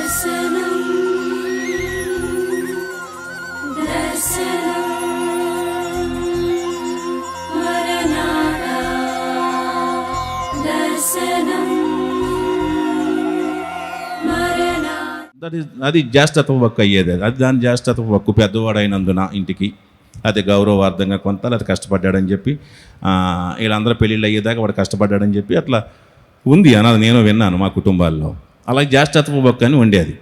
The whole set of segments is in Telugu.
దర్శనం దర్శనం మరణాతా దర్శనం అది జ్యేష్ఠత్వ హక్కు అయ్యేది. అది దాని జ్యేష్ఠత్వ హక్కు. పెద్దవాడైనందున ఇంటికి అది గౌరవార్థంగా కొంత అది కష్టపడ్డాడని చెప్పి వీళ్ళందరూ పెళ్ళిళ్ళు అయ్యేదాకా వాడు కష్టపడ్డాడని చెప్పి అట్లా ఉంది అన్నది నేను విన్నాను మా కుటుంబాల్లో. అలాగే జ్యేష్ఠత్వ హక్కు అని ఉండేది.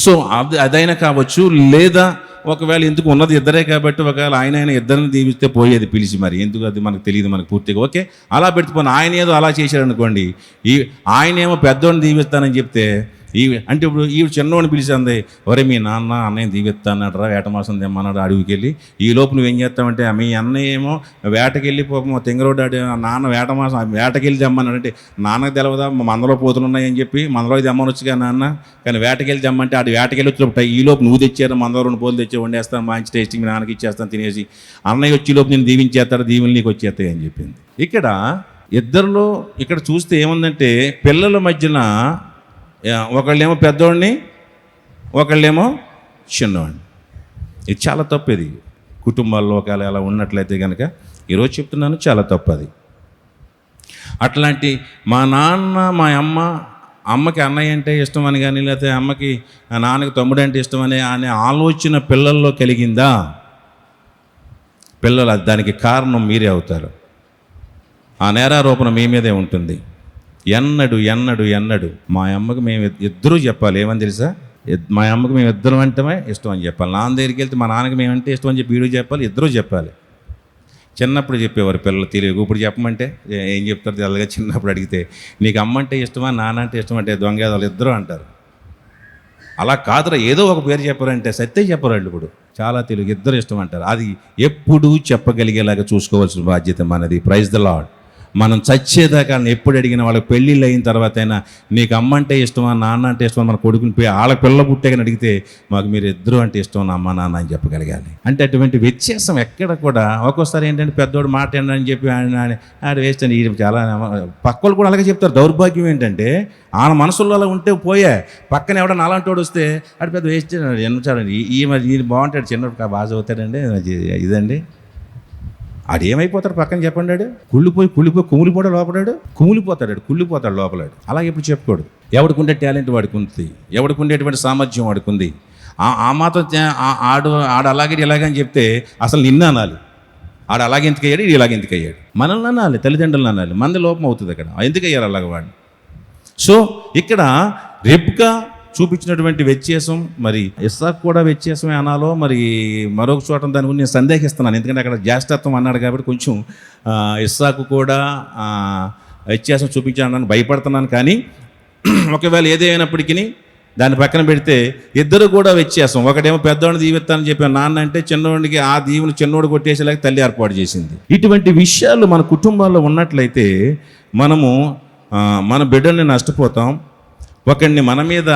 సో అదైనా కావచ్చు, లేదా ఒకవేళ ఎందుకు ఉన్నది ఇద్దరే కాబట్టి ఒకవేళ ఆయన ఇద్దరిని దీవిస్తే పోయేది పిలిచి, మరి ఎందుకు అది మనకు తెలియదు, మనకు పూర్తిగా. ఓకే, అలా పెట్టుకుని ఆయన ఏదో అలా చేశాడు అనుకోండి, ఆయనేమో పెద్దోడిని దీవిస్తానని చెప్తే అంటే ఇప్పుడు ఈ చిన్నవాడిని పిలిచింది, ఒరే మీ నాన్న అన్నయ్య దీవిస్తానరా వేటమాసం తెమ్మన్నాడు అడవికి వెళ్ళి. ఈ లోపు నువ్వేం చేస్తావంటే మీ అన్నయ్య ఏమో వేటకెళ్ళి పోపమో తెంగరోడ్డు నాన్న వేటకెళ్ళి తెమ్మన్నాడంటే నాన్నకు తెలవదా మందలో పోతులు ఉన్నాయని చెప్పి మందలో తెమ్మనొచ్చుగా నాన్న, కానీ వేటకెళ్ళి తెమ్మంటే ఆడు వేటకెళ్ళి వచ్చినప్పుడు ఈ లోపు నువ్వు తెచ్చారు మందలో 2 పోలు తెచ్చి వండేస్తాను, మంచి టేస్టింగ్ మీ నాన్నకి ఇచ్చేస్తాను తినేసి, అన్నయ్య వచ్చి లోపు నేను దీవించేస్తాడు, దీవులు నీకు వచ్చేస్తాయి అని చెప్పింది. ఇక్కడ ఇద్దరిలో ఇక్కడ చూస్తే ఏముందంటే పిల్లల మధ్యన ఒకళ్ళేమో పెద్దోడిని ఒకళ్ళేమో చిన్నవాడిని. ఇది చాలా తప్పు. ఇది కుటుంబాల్లో ఒకవేళ అలా ఉన్నట్లయితే కనుక ఈరోజు చెప్తున్నాను, చాలా తప్పు అది. అట్లాంటి మా నాన్న మా అమ్మకి అన్నయ్య అంటే ఇష్టం అని కానీ, లేకపోతే అమ్మకి నాన్నకి తమ్ముడు అంటే ఇష్టం అనే ఆలోచన పిల్లల్లో కలిగిందా? పిల్లలు దానికి కారణం మీరే అవుతారు. ఆ నేరారోపణ మీ మీదే ఉంటుంది. ఎన్నడు ఎన్నడు ఎన్నడు మా అమ్మకి మేము ఇద్దరూ చెప్పాలి. ఏమని తెలుసా? మా అమ్మకి మేము ఇద్దరం అంటే ఇష్టం అని చెప్పాలి. నాన్న దగ్గరికి వెళ్తే మా నాన్నకి మేమంటే ఇష్టం అని చెప్పి వీడు చెప్పాలి, ఇద్దరూ చెప్పాలి. చిన్నప్పుడు చెప్పేవారు పిల్లలు తెలియదు. ఇప్పుడు చెప్పమంటే ఏం చెప్తారు తెల్లగా. చిన్నప్పుడు అడిగితే నీకు అమ్మ అంటే ఇష్టమా నాన్న అంటే ఇష్టం అంటే దొంగేదాలు ఇద్దరు అంటారు. అలా కాదురా, ఏదో ఒక పేరు చెప్పారంటే సత్యం చెప్పరు వాళ్ళు. ఇప్పుడు చాలా తెలుగు ఇద్దరు ఇష్టం అంటారు. అది ఎప్పుడూ చెప్పగలిగేలాగా చూసుకోవాల్సిన బాధ్యత మనది. Praise the lord. మనం చచ్చేదాకా ఎప్పుడు అడిగిన వాళ్ళకి పెళ్ళిళ్ళు అయిన తర్వాత అయినా నీకు అమ్మ అంటే ఇష్టమా నాన్న అంటే ఇష్టమా, మన కొడుకుని పోయి వాళ్ళ పిల్ల పుట్టాకని అడిగితే మాకు మీరు ఇద్దరు అంటే ఇష్టం అమ్మ నాన్న అని చెప్పగలగాలి. అంటే అటువంటి వ్యత్యాసం ఎక్కడ కూడా. ఒక్కోసారి ఏంటంటే పెద్దోడు మాట అని చెప్పి ఆడ వేస్ట్ అని చాలా పక్కలు కూడా అలాగే చెప్తారు. దౌర్భాగ్యం ఏంటంటే ఆయన మనసుల్లో అలా ఉంటే పోయా, పక్కన ఎవడన్నా అలాంటి వాడు వస్తే ఆడు పెద్ద వేస్ట్ ఎన్నచాడండి ఈ బాగుంటాడు, చిన్నప్పుడు బాగా చదువుతాడండి ఇదండి. ఆడు ఏమైపోతాడు పక్కన చెప్పండి. ఆడు కుళ్ళిపోయి కుళ్ళిపోతాడు లోపలాడు. అలాగే ఇప్పుడు చెప్పుకోడు. ఎవడికి ఉండే టాలెంట్ వాడికి ఉంది, ఎవడికి ఉండేటువంటి సామర్థ్యం వాడికి ఉంది. ఆ మాత్రం ఆడు అలాగే ఇలాగని చెప్తే అసలు నిన్న అనాలి. ఆడు అలాగే ఎందుకు అయ్యాడు, ఇది ఇలాగ ఎందుకు అయ్యాడు, మనల్ని అనాలి, తల్లిదండ్రులను అనాలి. మంది లోపం అవుతుంది అక్కడ. ఎందుకు అయ్యారు అలాగ వాడిని? సో ఇక్కడ రెబ్కా చూపించినటువంటి వ్యత్యాసం, మరి ఇస్సాకు కూడా వ్యత్యాసమే అనాలో మరి మరొక చోట దాని గురించి నేను సందేహిస్తున్నాను. ఎందుకంటే అక్కడ జ్యేష్ఠత్వం అన్నాడు కాబట్టి కొంచెం ఇస్సాకు కూడా వ్యత్యాసం చూపించాలని భయపడుతున్నాను. కానీ ఒకవేళ ఏదైనప్పటికీ దాన్ని పక్కన పెడితే ఇద్దరు కూడా వ్యత్యాసం. ఒకటేమో పెద్దవాడిని దీవిస్తానని చెప్పాను నాన్న అంటే, చిన్నవాడికి ఆ దీవుని చిన్నోడు కొట్టేసేలాగా తల్లి ఏర్పాటు చేసింది. ఇటువంటి విషయాలు మన కుటుంబాల్లో ఉన్నట్లయితే మనము మన బిడ్డల్ని నష్టపోతాం. ఒకడిని మన మీద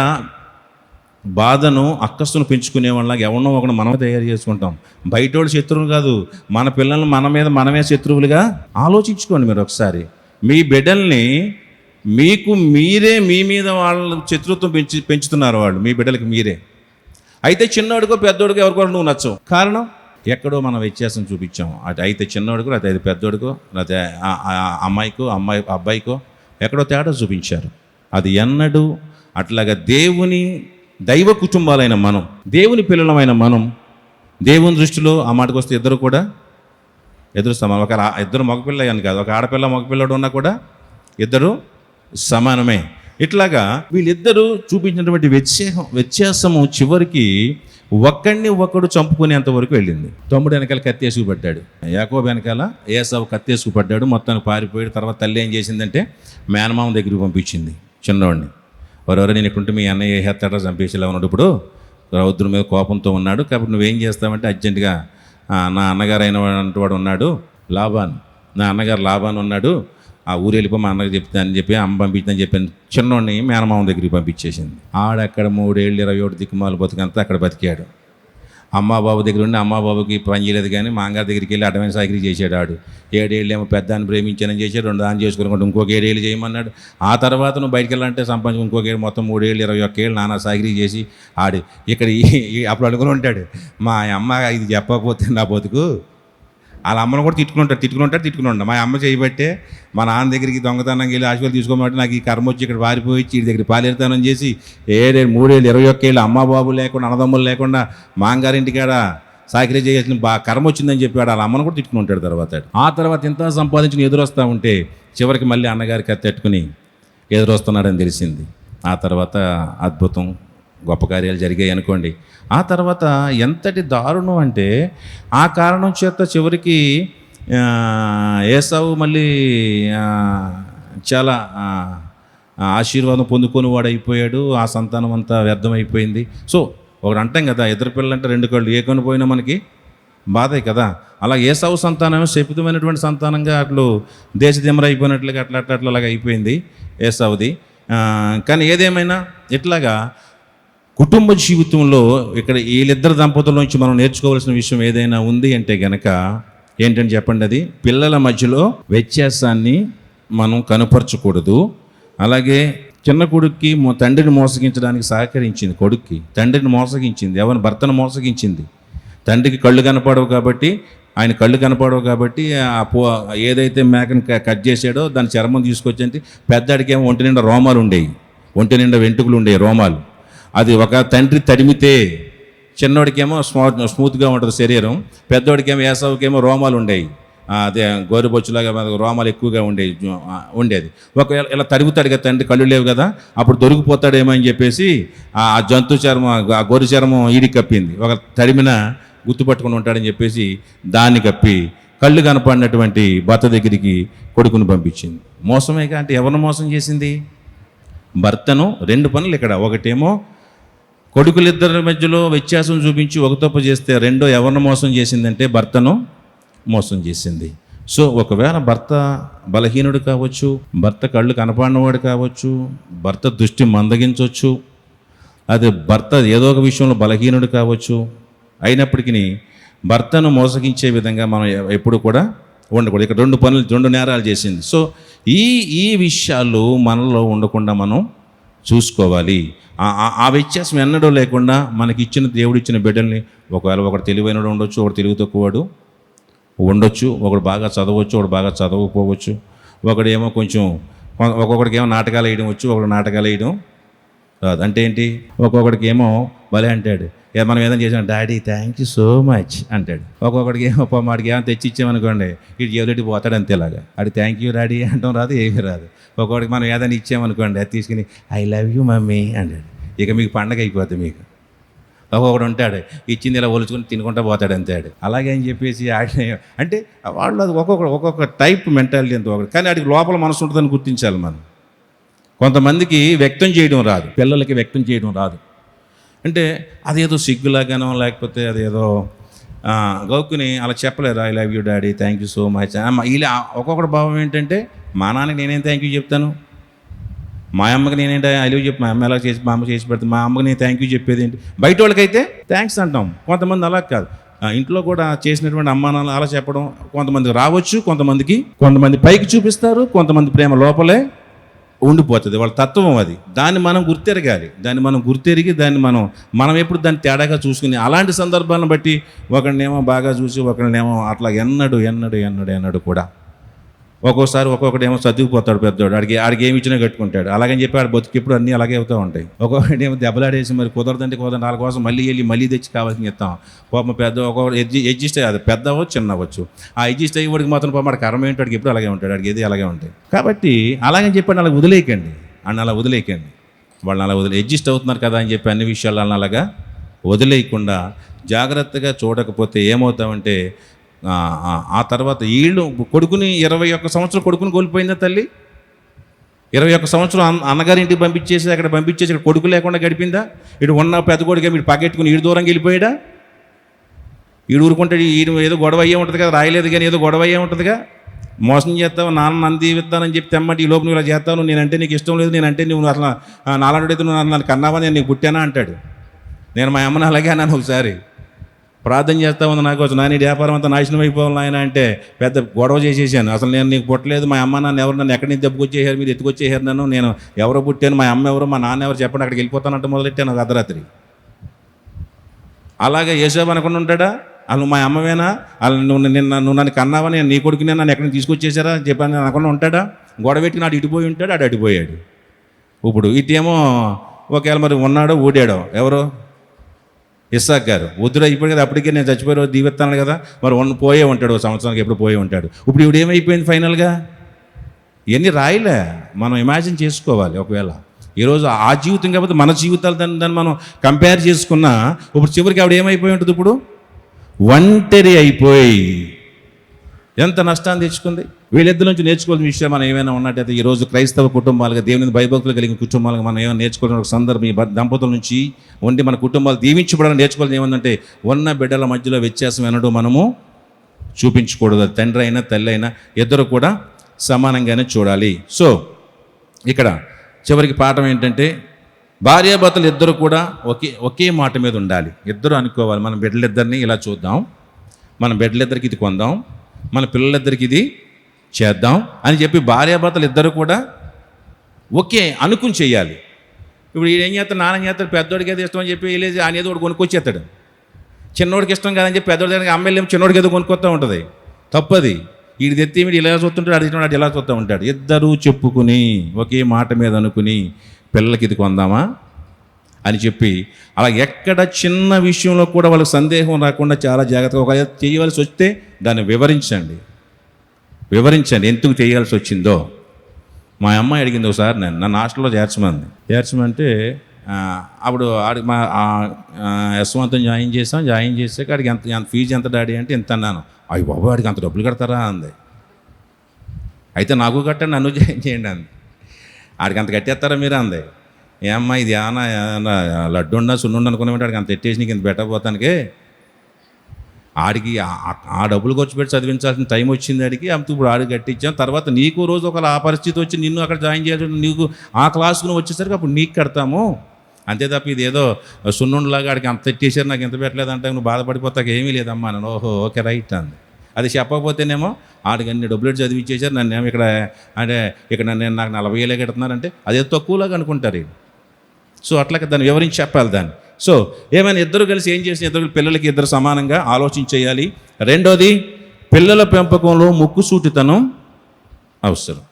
బాధను అక్కస్సును పెంచుకునే వాళ్ళకి ఎవరినో ఒకటి మనమే తయారు చేసుకుంటాం. బయటోడు శత్రువులు కాదు, మన పిల్లల్ని మనమే శత్రువులుగా ఆలోచించుకోండి. మీరు ఒకసారి మీ బిడ్డల్ని మీ మీద వాళ్ళ శత్రుత్వం పెంచుతున్నారు వాళ్ళు, మీ బిడ్డలకి మీరే. అయితే చిన్నోడికో పెద్దోడికో ఎవరికో నువ్వు నచ్చవు. కారణం ఎక్కడో మనం వ్యత్యాసం చూపించాం. అయితే చిన్నోడికో లేకపోతే పెద్దోడికో లేకపోతే అమ్మాయికో అబ్బాయికో ఎక్కడో తేడా చూపించారు. అది ఎన్నడూ అట్లాగా దైవ కుటుంబాలైన మనం, దేవుని పిల్లలమైన మనం, దేవుని దృష్టిలో ఆ మాటకు వస్తే ఇద్దరు కూడా ఎదురు సమానం. ఇద్దరు మగపిల్ల అని కాదు, ఒక ఆడపిల్ల మగపిల్లడు ఉన్నా కూడా ఇద్దరు సమానమే. ఇట్లాగా వీళ్ళిద్దరూ చూపించినటువంటి వ్యత్యాసము చివరికి ఒకడు చంపుకునేంత వరకు వెళ్ళింది. తమ్ముడు వెనకాల కత్తేసుకు పడ్డాడు, యాకోబు వెనకాల ఏసావు కత్తేసుకు పడ్డాడు, మొత్తానికి పారిపోయాడు. తర్వాత తల్లి ఏం చేసిందంటే మేనమామ దగ్గరికి పంపించింది చిన్నవాడిని. ఎవరెవరు నేను ఎక్కడుంటే మీ అన్నయ్య హెత్తాడో చంపేసేలా ఉన్నాడు, ఇప్పుడు రౌద్రం మీద కోపంతో ఉన్నాడు, కాబట్టి నువ్వేం చేస్తావంటే అర్జెంటుగా నా అన్నగారు అయిన వాడు ఉన్నాడు లాబాన్, నా అన్నగారు లాబాన్ ఉన్నాడు, ఆ ఊరు వెళ్ళిపో మా అన్నకి చెప్తానని చెప్పి అమ్మ పంపించిందని చెప్పాను. చిన్నోడిని మేనమామ దగ్గరికి పంపించేసింది. ఆడక్కడ 3 ఏళ్ళు 27 దిక్కుమాలు బతుకంతా అక్కడ బతికాడు. అమ్మాబాబు దగ్గర ఉండి అమ్మాబాబుకి పని చేయలేదు కానీ మాంగారి దగ్గరికి వెళ్ళి అడ్వాన్స్ సాకిరీ చేశాడు ఆడు. 7 ఏళ్ళు ఏమో పెద్దాన్ని ప్రేమించానని చేశాడు, 2 దాన్ని చేసుకుని ఇంకొక 7 ఏళ్ళు చేయమన్నాడు. ఆ తర్వాత నువ్వు బయటికి వెళ్ళాలంటే సంపాదించి ఇంకొక ఏళ్ళు, మొత్తం 3 ఏళ్ళు 21 ఏళ్ళు నానా సాకిరీ చేసి ఆడు ఇక్కడ అప్పుడు అనుకుని ఉంటాడు, మా అమ్మ ఇది చెప్పకపోతే నా బతుకు. వాళ్ళ అమ్మను కూడా తిట్టుకుని మా అమ్మ చేయబట్టే మా నాన్న దగ్గరికి దొంగతనంగా వెళ్ళి హాస్పిటల్ తీసుకోమంటే నాకు ఈ కర్మ వచ్చి ఇక్కడ పారిపోయి వీడి దగ్గర పాలేరుతానం చేసి 3 ఏళ్ళు 21 ఏళ్ళు అమ్మ బాబు లేకుండా అన్నదమ్ములు లేకుండా మాంగారింటికాడ సాకిరీ చేయాల్సిన కర్మ వచ్చిందని చెప్పాడు. వాళ్ళ అమ్మను కూడా తిట్టుకుని ఉంటాడు. ఆ తర్వాత ఇంత సంపాదించుకుని ఎదురొస్తూ ఉంటే చివరికి మళ్ళీ అన్నగారికి కత్తెట్టుకుని ఎదురొస్తున్నాడని తెలిసింది. ఆ తర్వాత అద్భుతం గొప్ప కార్యాలు జరిగాయి అనుకోండి. ఆ తర్వాత ఎంతటి దారుణం అంటే ఆ కారణం చేత చివరికి ఏసావు మళ్ళీ చాలా ఆశీర్వాదం పొందుకొని వాడు అయిపోయాడు. ఆ సంతానం అంతా వ్యర్థమైపోయింది. సో ఒకటి అంటాం కదా, ఇద్దరు పిల్లలంటే 2 కళ్ళు ఏ కను పోయినా మనకి బాధే కదా. అలా ఏసావు సంతానమే శపితమైనటువంటి సంతానంగా అట్లు దేశదిమ్మర అయిపోయినట్లుగా అట్లాగా అయిపోయింది ఏసావుది. కానీ ఏదేమైనా ఇట్లాగా కుటుంబ జీవితంలో ఇక్కడ వీళ్ళిద్దరు దంపతుల నుంచి మనం నేర్చుకోవాల్సిన విషయం ఏదైనా ఉంది అంటే గనక ఏంటని చెప్పండి, అది పిల్లల మధ్యలో వ్యత్యాసాన్ని మనం కనుపరచకూడదు. అలాగే చిన్న కొడుక్కి తండ్రిని మోసగించడానికి సహకరించింది, కొడుక్కి తండ్రిని మోసగించింది, ఎవరిని భర్తను మోసగించింది. తండ్రికి కళ్ళు కనపడవు కాబట్టి, ఆయన కళ్ళు కనపడవు కాబట్టి ఏదైతే మేకను కట్ చేశాడో దాని చర్మం తీసుకొచ్చి పెద్దాడికి ఏమో ఒంటి నిండా రోమాలు ఉండేవి, ఒంటి నిండా వెంట్రుకలు ఉండేవి, రోమాలు. అది ఒక తండ్రి తడిమితే చిన్నోడికేమో స్మూత్గా ఉంటుంది శరీరం, పెద్దోడికేమో ఏసావుకేమో రోమాలు ఉండేవి, అదే గోరుబొచ్చులాగా రోమాలు ఎక్కువగా ఉండేది. ఒకవేళ ఇలా తరుగుతాడు కదా తండ్రి, కళ్ళు లేవు కదా, అప్పుడు దొరికిపోతాడేమో అని చెప్పేసి ఆ జంతు చర్మం, ఆ గోరు చర్మం ఈడి కప్పింది. ఒక తడిమిన గుర్తుపట్టుకుని ఉంటాడని చెప్పేసి దాన్ని కప్పి కళ్ళు కనపడినటువంటి భర్త దగ్గరికి కొడుకుని పంపించింది. మోసమేగా. అంటే ఎవరిని మోసం చేసింది? భర్తను. 2 పనులు ఇక్కడ. ఒకటేమో కొడుకులిద్దరి మధ్యలో వ్యత్యాసం చూపించి ఒక తప్పు చేస్తే, రెండో ఎవరిని మోసం చేసిందంటే భర్తను మోసం చేసింది. సో ఒకవేళ భర్త బలహీనుడు కావచ్చు, భర్త కళ్ళు కనపడినవాడు కావచ్చు, భర్త దృష్టి మందగించవచ్చు, అది భర్త ఏదో ఒక విషయంలో బలహీనుడు కావచ్చు, అయినప్పటికీ భర్తను మోసగించే విధంగా మనం ఎప్పుడు కూడా ఉండకూడదు. ఇక్కడ 2 నేరాలు చేసింది. సో ఈ విషయాలు మనలో ఉండకుండా మనం చూసుకోవాలి. ఆ వ్యత్యాసం ఎన్నడూ లేకుండా మనకి దేవుడు ఇచ్చిన బిడ్డల్ని, ఒకవేళ ఒకడు తెలివైనడు ఉండొచ్చు, ఒకడు తెలివి తక్కువవాడు ఉండొచ్చు, ఒకడు బాగా చదవచ్చు, ఒకడు బాగా చదవకపోవచ్చు, ఒకడేమో కొంచెం ఒక్కొక్కడికి ఏమో నాటకాలు వేయడం వచ్చు, ఒకడు నాటకాలు వేయడం రాదు. అంటే ఏంటి? ఒక్కొక్కడికి ఏమో భలే అంటాడు, మనం ఏదైనా చేసాం daddy thank you so much అంటాడు. ఒక్కొక్కడికి ఏమో వాడికి ఏమైనా తెచ్చి ఇచ్చామనుకోండి, ఇటు ఎవరికి పోతాడు అంతేలాగా. అది థ్యాంక్ యూ డాడీ అంటాం రాదు, ఏమీ రాదు. ఒక్కొక్కడికి మనం ఏదైనా ఇచ్చామనుకోండి, అది తీసుకుని ఐ లవ్ యూ మమ్మీ అంటాడు. ఇక మీకు పండగ అయిపోతుంది. మీకు ఒక్కొక్కడు ఉంటాడు ఇచ్చింది ఇలా ఒలుచుకుని తినుకుంటా పోతాడు అంతాడు. అలాగే అని చెప్పేసి అంటే వాళ్ళు అది ఒక్కొక్క టైప్ మెంటాలిటీ అంత ఒకటి. కానీ వాడికి లోపల మనసు ఉంటుందని గుర్తించాలి మనం. కొంతమందికి వ్యక్తం చేయడం రాదు, పిల్లలకి వ్యక్తం చేయడం రాదు. అంటే అదేదో సిగ్గులాగానో లేకపోతే అదేదో గౌక్కుని అలా చెప్పలేరు I love you daddy thank you so much. ఇలా ఒక్కొక్కటి భావం ఏంటంటే, మా నాన్నకి నేనేం థ్యాంక్ యూ చెప్తాను, మా అమ్మకి నేనేంటి ఐ లవ్ చెప్పి మా అమ్మ ఎలా చేసి మా అమ్మ చేసి పెడతాను, మా అమ్మకి నేను థ్యాంక్ యూ చెప్పేది ఏంటి? బయట వాళ్ళకైతే థ్యాంక్స్ అంటాం. కొంతమంది అలా కాదు, ఇంట్లో కూడా చేసినటువంటి అమ్మా నాన్న అలా చెప్పడం కొంతమందికి రావచ్చు, కొంతమంది పైకి చూపిస్తారు, కొంతమంది ప్రేమ లోపలే ఉండిపోతుంది, వాళ్ళ తత్వం అది. దాన్ని మనం గుర్తెరగాలి, దాన్ని మనం ఎప్పుడు దాన్ని తేడాగా చూసుకుని, అలాంటి సందర్భాలను బట్టి ఒకరినేమో బాగా చూసి ఒకరినేమో అట్లా ఎన్నడు కూడా ఒక్కోసారి ఒక్కొక్కడేమో సర్దుకుపోతాడు పెద్దోడు, ఆడికి ఏమి ఇచ్చినా కట్టుకుంటాడు. అలాగని చెప్పి ఆడు బతుకెప్పుడు అన్నీ అలాగే అవుతూ ఉంటాయి. ఒక్కొక్కడేమో దెబ్బలాడేసి మరి కుదరదంటే వాళ్ళ కోసం మళ్ళీ తెచ్చి కావాల్సింది ఇస్తాం. పాపం పెద్ద ఒక్కొక్కటి అడ్జస్ట్ అయ్యి, అది పెద్ద అవ్వచ్చు చిన్న అవ్వచ్చు, ఆ అడ్జస్ట్ అయ్యి వాడికి మాత్రం పాపం కర్మ ఏంటో వాడికి ఎప్పుడు అలాగే ఉంటాడు, వాడికి ఏది అలాగే ఉంటాయి. కాబట్టి అలాగని చెప్పి అలా వదిలేయకండి, వాళ్ళని అలా అడ్జస్ట్ అవుతున్నారు కదా అని చెప్పి అన్ని విషయాలు అలాగా వదిలేయకుండా జాగ్రత్తగా చూడకపోతే ఏమవుతామంటే, ఆ తర్వాత వీళ్ళు కొడుకుని 21 సంవత్సరం కొడుకుని కోల్పోయిందా తల్లి? 21 సంవత్సరం అన్నగారింటికి పంపించేసి ఇక్కడ కొడుకు లేకుండా గడిపిందా? ఇటు ఉన్న పెద్ద కొడుకు వీడు పగెట్టుకుని వీడు దూరంగా వెళ్ళిపోయాడా? వీడు ఊరుకుంటాడు, వీడు ఏదో గొడవ అయ్యే ఉంటుంది కదా, రాయలేదు కానీ ఏదో గొడవ అయ్యే ఉంటుందిగా. మోసం చేస్తావు, నాన్న నంది ఇస్తానని చెప్పి తెమ్మంటే ఈ లోపు నువ్వు ఇలా చేస్తావు, నేనంటే నీకు ఇష్టం లేదు, నేనంటే నువ్వు అసలు నాలుగైతే నువ్వు నన్ను కన్నావా, నేను నీకు పుట్టానా అంటాడు. నేను మా అమ్మని అలాగే అన్నాను ఒకసారి. ప్రార్థన చేస్తా ఉంది నాకు వచ్చి నాని వ్యాపారం అంతా నాశనం అయిపోవాలి ఆయన అంటే పెద్ద గొడవ చేసేసాను. అసలు నేను నీకు పుట్టలేదు, మా అమ్మ నాన్న ఎవరు నన్ను ఎక్కడి నుంచి దెబ్బకొచ్చేసారు, మీరు ఎత్తుకొచ్చేసారు నేను ఎవరో పుట్టాను, మా అమ్మ ఎవరు మా నాన్న ఎవరు చెప్పండి, అక్కడికి వెళ్ళిపోతానంటే మొదలెట్టాను అర్ధరాత్రి. అలాగే యేసేపు అనుకుని ఉంటాడా, వాళ్ళు మా అమ్మవేనా, వాళ్ళు నువ్వు నన్ను కన్నావని నీ కొడుకునే నన్ను ఎక్కడికి తీసుకొచ్చేసారా చెప్పాను అనుకుని ఉంటాడా? గొడవ పెట్టి నాడు ఇటుపోయి ఉంటాడు, ఆడు అడిపోయాడు. ఇప్పుడు ఇటేమో ఒకవేళ మరి ఉన్నాడో ఊడాడో ఎవరో ఇస్సాక్ గారు వద్దుడు అయిపోయాడు కదా, అప్పటికే నేను చచ్చిపోయే రోజు దీవెత్తాను కదా, మరి పోయే ఉంటాడు, సంవత్సరానికి ఎప్పుడు పోయే ఉంటాడు. ఇప్పుడు ఇప్పుడు ఏమైపోయింది ఫైనల్గా? ఇవన్నీ రాయలే, మనం ఇమాజిన్ చేసుకోవాలి. ఒకవేళ ఈరోజు ఆ జీవితం కాకపోతే మన జీవితాలు దాన్ని మనం కంపేర్ చేసుకున్నా ఇప్పుడు చివరికి ఆవిడ ఏమైపోయి ఉంటుంది? ఇప్పుడు ఒంటరి అయిపోయి ఎంత నష్టాన్ని తెచ్చుకుంది. వీళ్ళిద్దరి నుంచి నేర్చుకోవాల్సిన విషయం మనం ఏమైనా ఉన్నట్టయితే ఈరోజు క్రైస్తవ కుటుంబాలుగా, దేవుని భయభక్తులు కలిగిన కుటుంబాలుగా మనం ఏమైనా నేర్చుకోవాలని ఒక సందర్భం ఈ దంపతుల నుంచి ఉండి మన కుటుంబాలు దీవించబడాలని నేర్చుకోవాలని ఏమందంటే ఉన్న బిడ్డల మధ్యలో వ్యత్యాసం ఏనాడు మనము చూపించకూడదు. అది తండ్రి అయినా తల్లి అయినా ఇద్దరు కూడా సమానంగానే చూడాలి. సో ఇక్కడ చివరికి పాఠం ఏంటంటే భార్యాభర్తలు ఇద్దరు కూడా ఒకే మాట మీద ఉండాలి. ఇద్దరు అనుకోవాలి, మన బిడ్డలిద్దరిని ఇలా చూద్దాం, మన బిడ్డలిద్దరికి ఇది కొందాం, మన పిల్లలిద్దరికి ఇది చేద్దాం అని చెప్పి భార్యాభర్తలు ఇద్దరు కూడా ఒకే అనుకుని చేయాలి. ఇప్పుడు ఏం చేస్తాడు, నాన్న చేస్తాడు, పెద్దోడికి ఏదో ఇష్టం అని చెప్పి వెళ్ళేసి ఆయన ఏదో ఒకటి కొనుక్కొచ్చేస్తాడు. చిన్నోడికి ఇష్టం కాదని చెప్పి పెద్దోడి దగ్గర అమ్మాయిలు చిన్నోడికి ఏదో కొనుక్కొస్తూ ఉంటుంది. తప్పది. వీడి తెత్తి వీడు ఇలా చూస్తుంటాడు, అది ఇలా చూస్తూ ఉంటాడు. ఇద్దరూ చెప్పుకుని ఒకే మాట మీద అనుకుని పిల్లలకి ఇది కొందామా అని చెప్పి అలా ఎక్కడ చిన్న విషయంలో కూడా వాళ్ళకి సందేహం రాకుండా చాలా జాగ్రత్తగా ఒక చేయవలసి వస్తే దాన్ని వివరించండి ఎందుకు చేయాల్సి వచ్చిందో. మా అమ్మాయి అడిగింది ఒకసారి నన్ను హాస్టల్లో చేర్చమంటే అప్పుడు ఆడికి మా యశ్వంతం జాయిన్ చేసాక ఆడికి ఎంత ఫీజు ఎంత డాడీ అంటే ఎంత అన్నాను. అయ్యి బాబు ఆడికి అంత డబ్బులు కడతారా అంది. అయితే నాకు కట్టండి, నన్ను జాయిన్ చేయండి అంది. ఆడికి అంత కట్టేస్తారా మీరు అంది. ఏమ్మా ఇది ఏమన్నా లడ్డు ఉన్నా సున్నుండి అనుకున్నామంటే ఆడికి అంత ఎట్టేసి నీకు ఇంత పెట్టకపోతానికి, ఆడికి ఆ డబ్బులు ఖర్చు పెట్టి చదివించాల్సిన టైం వచ్చింది ఆడికి, అంత ఇప్పుడు ఆడికి కట్టించాం. తర్వాత నీకు రోజు ఒకవేళ ఆ పరిస్థితి వచ్చి నిన్ను అక్కడ జాయిన్ చేయాలి, నీకు ఆ క్లాసుకు నువ్వు వచ్చేసరికి అప్పుడు నీకు కడతాము అంతే తప్ప ఇది ఏదో సున్నుండిలాగా ఆడికి అంత ఎట్టేసారు నాకు ఎంత పెట్టలేదంటే నువ్వు బాధపడిపోతాక ఏమీ లేదమ్మా నేను. ఓహో ఓకే రైట్ అంది. అది చెప్పకపోతేనేమో ఆడికి అన్ని డబ్బులు చదివించేసారు నన్ను ఏమో ఇక్కడ అంటే ఇక్కడ నేను నాకు 40,000 కడుతున్నారంటే అదేదో తక్కువలాగా అనుకుంటారు. సో అట్లాగే దాన్ని వివరించి చెప్పాలి దాన్ని. సో ఏమైనా ఇద్దరు కలిసి ఏం చేసిన ఇద్దరు పిల్లలకి ఇద్దరు సమానంగా ఆలోచించేయాలి. రెండోది పిల్లల పెంపకంలో ముక్కుసూటితనం అవసరం.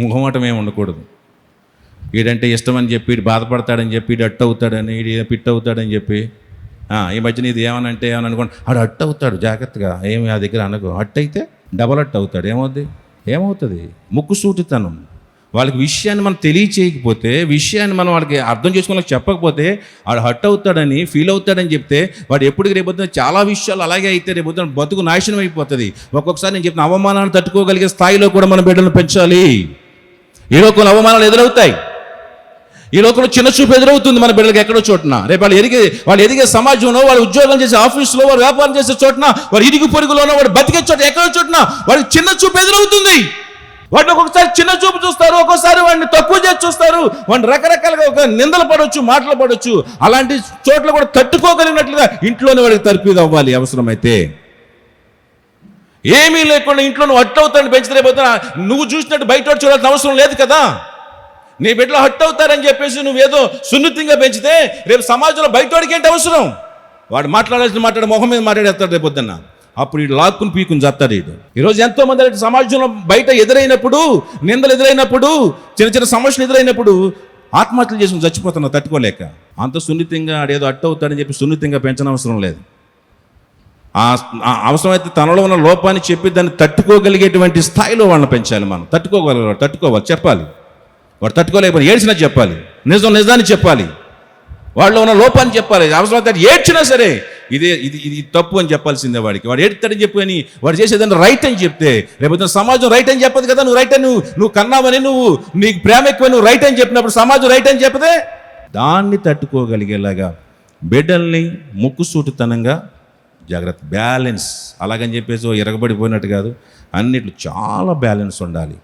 ముఖమాటం ఏమి ఉండకూడదు. వీడంటే ఇష్టమని చెప్పి వీడు బాధపడతాడని చెప్పి వీడు అట్టు అవుతాడని వీడు పిట్ అవుతాడని చెప్పి ఈ మధ్యన ఇది ఏమనంటే ఏమని అనుకోండి ఆడు అట్టు అవుతాడు జాగ్రత్తగా ఏమి ఆ దగ్గర అనుకో అట్టు అయితే డబల్ అట్టు అవుతాడు ఏమవుతుంది ముక్కుసూటితనం. వాళ్ళకి విషయాన్ని మనం తెలియచేయకపోతే విషయాన్ని మనం వాళ్ళకి అర్థం చేసుకోవడానికి చెప్పకపోతే వాడు హట్ అవుతాడని ఫీల్ అవుతాడని చెప్తే వాడు ఎప్పటికి రేపొద్దున చాలా విషయాలు అలాగే అయితే రేపొద్దున బతుకు నాశనం అయిపోతుంది. ఒక్కొక్కసారి నేను చెప్పిన అవమానాన్ని తట్టుకోగలిగే స్థాయిలో కూడా మన బిడ్డలను పెంచాలి. ఈ లోకంలో అవమానాలు ఎదురవుతాయి, ఈ లోకంలో చిన్న చూపు ఎదురవుతుంది మన బిడ్డలకి ఎక్కడో చోటున. రేపు వాళ్ళు ఎదిగే సమాజంలో వాళ్ళు ఉద్యోగం చేసే ఆఫీసులో వారు వ్యాపారం చేసే చోటున వారు ఇరుగు పొరుగులోనో వాడు బతికే చోట ఎక్కడో చోటున వాడికి చిన్న చూపు ఎదురవుతుంది. వాటిని ఒక్కొక్కసారి చిన్న చూపు చూస్తారు, ఒక్కోసారి వాడిని తక్కువ చేసి చూస్తారు, వాడిని రకరకాలుగా ఒక నిందలు పడవచ్చు, మాటలు పడవచ్చు. అలాంటి చోట్ల కూడా తట్టుకోగలిగినట్లుగా ఇంట్లోనే వాడికి తర్ఫీదు అవ్వాలి. అవసరమైతే ఏమీ లేకుండా ఇంట్లో నువ్వు హట్ అవుతాడని పెంచితే రేపు నువ్వు చూసినట్టు బయట చూడాల్సిన అవసరం లేదు కదా. నీ బిడ్డలో హట్ అవుతారని చెప్పేసి నువ్వేదో సున్నితంగా పెంచితే రేపు సమాజంలో బయటోడికి ఏంటి అవసరం? వాడు మాట్లాడాల్సిన మొహం మీద మాట్లాడేస్తాడు రేపు పొద్దున్న. అప్పుడు వీడు లాక్కుని పీకుని చేస్తాడు. వీడు ఈరోజు ఎంతోమంది అలాంటి సమాజంలో బయట ఎదురైనప్పుడు, నిందలు ఎదురైనప్పుడు, చిన్న చిన్న సమస్యలు ఎదురైనప్పుడు ఆత్మహత్యలు చేసుకుని చచ్చిపోతున్నా తట్టుకోలేక. అంత సున్నితంగా ఆడేదో అట్టు అవుతాడని చెప్పి సున్నితంగా పెంచడం అవసరం లేదు. అవసరమైతే తనలో ఉన్న లోపాన్ని చెప్పి దాన్ని తట్టుకోగలిగేటువంటి స్థాయిలో వాళ్ళని పెంచాలి. మనం తట్టుకోవాలి చెప్పాలి. వాడు తట్టుకోలేకపోతే ఏడ్చినా చెప్పాలి, నిజాన్ని చెప్పాలి, వాళ్ళు ఉన్న లోపాన్ని చెప్పాలి. అవసరమైతే ఏడ్చినా సరే ఇది తప్పు అని చెప్పాల్సిందే వాడికి. వాడు ఏడుతాడని చెప్పి అని వాడు చేసేదాన్ని రైట్ అని చెప్తే రేపు సమాజం రైట్ అని చెప్పదు కదా. నువ్వు రైట్ అని నువ్వు కన్నావని నీకు ప్రేమ ఎక్కువ నువ్వు రైట్ అని చెప్పినప్పుడు సమాజం రైట్ అని చెప్పదే. దాన్ని తట్టుకోగలిగేలాగా బిడ్డల్ని ముక్కుసూటితనంగా జాగ్రత్త, బ్యాలెన్స్. అలాగని చెప్పేసి ఎరగబడిపోయినట్టు కాదు, అన్నిట్లో చాలా బ్యాలెన్స్ ఉండాలి.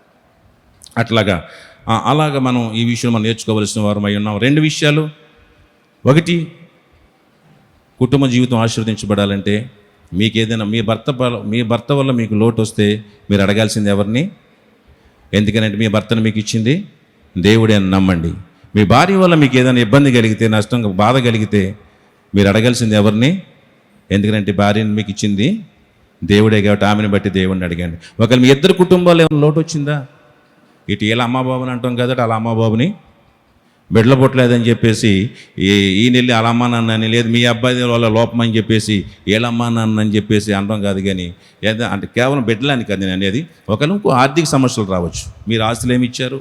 అలాగా మనం ఈ విషయం మనం నేర్చుకోవలసిన వారు అయి ఉన్నాం. 2 విషయాలు. ఒకటి కుటుంబ జీవితం ఆశీర్వదించబడాలంటే మీకు ఏదైనా మీ భర్త వల్ల మీకు లోటు వస్తే మీరు అడగాల్సింది ఎవరిని? ఎందుకనంటే మీ భర్తను మీకు ఇచ్చింది దేవుడే అని నమ్మండి. మీ భార్య వల్ల మీకు ఏదైనా ఇబ్బంది కలిగితే, నష్టం, బాధ కలిగితే మీరు అడగాల్సింది ఎవరిని? ఎందుకంటే భార్యను మీకు ఇచ్చింది దేవుడే కాబట్టి ఆమెను బట్టి దేవుడిని అడగండి. ఒకవేళ మీ ఇద్దరు కుటుంబాలు ఏమైనా లోటు వచ్చిందా, ఇటు ఇలా అమ్మాబాబుని అంటాం కదా, అలా అమ్మాబాబుని బిడ్డలు పుట్టలేదని చెప్పేసి ఈ నెల్లి అలా అమ్మా నాన్న అని, లేదు మీ అబ్బాయి వాళ్ళ లోపం అని చెప్పేసి ఏలమ్మా నాన్న అని చెప్పేసి అనడం కాదు. కానీ ఏదో అంటే కేవలం బిడ్డలని కాదు నేను అనేది. ఒకవేళ ఇంకో ఆర్థిక సమస్యలు రావచ్చు. మీరు ఆస్తులు ఏమి ఇచ్చారు,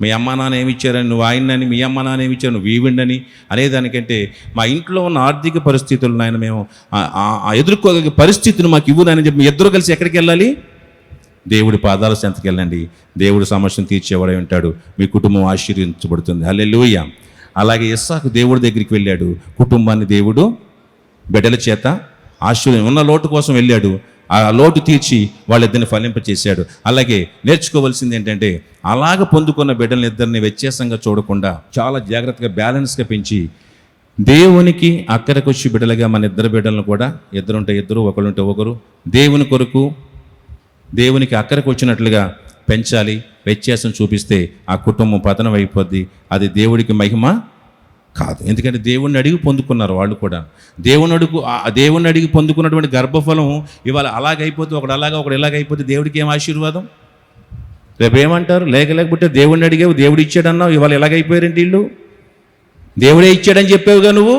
మీ అమ్మ నాన్న ఏమి ఇచ్చారని, నువ్వు ఆయనని, మీ అమ్మ నాన్న ఏమి ఇచ్చారు, నువ్వు వీవిండని అనేదానికంటే మా ఇంట్లో ఉన్న ఆర్థిక పరిస్థితులు నాయన మేము ఎదుర్కోగలిగే పరిస్థితిని మాకు ఇవ్వునని చెప్పి మీ ఇద్దరు కలిసి ఎక్కడికి వెళ్ళాలి? దేవుడి పాదాల చెంతకి వెళ్ళండి. దేవుడు సమస్యను తీర్చేవాడే ఉంటాడు. మీ కుటుంబం ఆశీర్వదించబడుతుంది. హల్లెలూయా. అలాగే ఇస్సాకు దేవుడి దగ్గరికి వెళ్ళాడు. కుటుంబాన్ని దేవుడు బిడ్డల చేత ఉన్న లోటు కోసం వెళ్ళాడు. ఆ లోటు తీర్చి వాళ్ళిద్దరిని ఫలింపచేశాడు. అలాగే నేర్చుకోవాల్సింది ఏంటంటే అలాగ పొందుకున్న బిడ్డలని ఇద్దరిని వ్యత్యాసంగా చూడకుండా చాలా జాగ్రత్తగా బ్యాలెన్స్గా పెంచి దేవునికి అక్కడికొచ్చి బిడ్డలుగా మన ఇద్దరు బిడ్డలను కూడా, ఇద్దరుంటే ఇద్దరు, ఒకరుంటే ఒకరు, దేవుని కొరకు దేవునికి అక్కడికి వచ్చినట్లుగా పెంచాలి. వ్యత్యాసం చూపిస్తే ఆ కుటుంబం పతనం అయిపోద్ది. అది దేవుడికి మహిమ కాదు. ఎందుకంటే దేవుణ్ణి అడిగి పొందుకున్నారు వాళ్ళు కూడా. దేవుణ్ణి అడిగి పొందుకున్నటువంటి గర్భఫలం ఇవాళ అలాగైపోతే, ఒకడు అలాగా ఒకడు ఇలాగైపోతే దేవుడికి ఏం ఆశీర్వాదం? రేపు ఏమంటారు? లేకపోతే దేవుణ్ణి అడిగావు, దేవుడు ఇచ్చాడన్నావు, ఇవాళ ఎలాగైపోయారంటే వీళ్ళు? దేవుడే ఇచ్చాడని చెప్పావుగా నువ్వు.